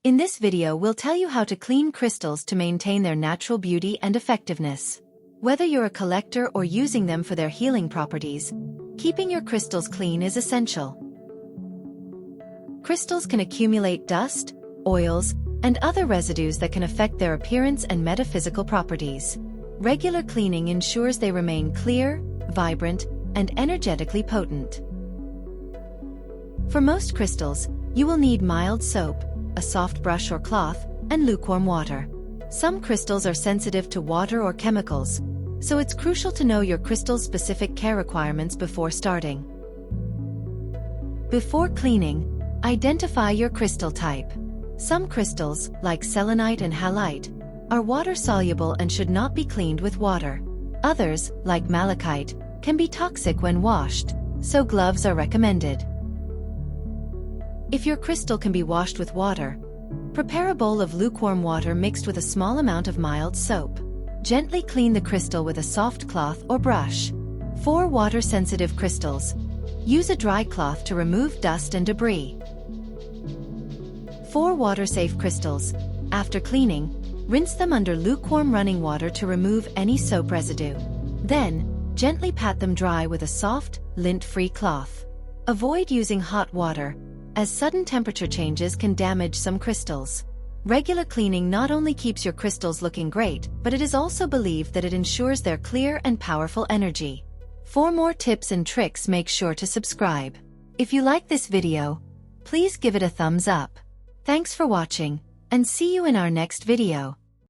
In this video we'll tell you how to clean crystals to maintain their natural beauty and effectiveness. Whether you're a collector or using them for their healing properties, keeping your crystals clean is essential. Crystals can accumulate dust, oils, and other residues that can affect their appearance and metaphysical properties. Regular cleaning ensures they remain clear, vibrant, and energetically potent. For most crystals, you will need mild soap, a soft brush or cloth, and lukewarm water. Some crystals are sensitive to water or chemicals, so it's crucial to know your crystal's specific care requirements before starting. Before cleaning, identify your crystal type. Some crystals, like selenite and halite, are water-soluble and should not be cleaned with water. Others, like malachite, can be toxic when washed, so gloves are recommended. If your crystal can be washed with water, prepare a bowl of lukewarm water mixed with a small amount of mild soap. Gently clean the crystal with a soft cloth or brush. For water-sensitive crystals, use a dry cloth to remove dust and debris. For water-safe crystals, after cleaning, rinse them under lukewarm running water to remove any soap residue. Then, gently pat them dry with a soft, lint-free cloth. Avoid using hot water, as sudden temperature changes can damage some crystals. Regular cleaning not only keeps your crystals looking great, but it is also believed that it ensures their clear and powerful energy. For more tips and tricks, make sure to subscribe. If you like this video, please give it a thumbs up. Thanks for watching, and see you in our next video.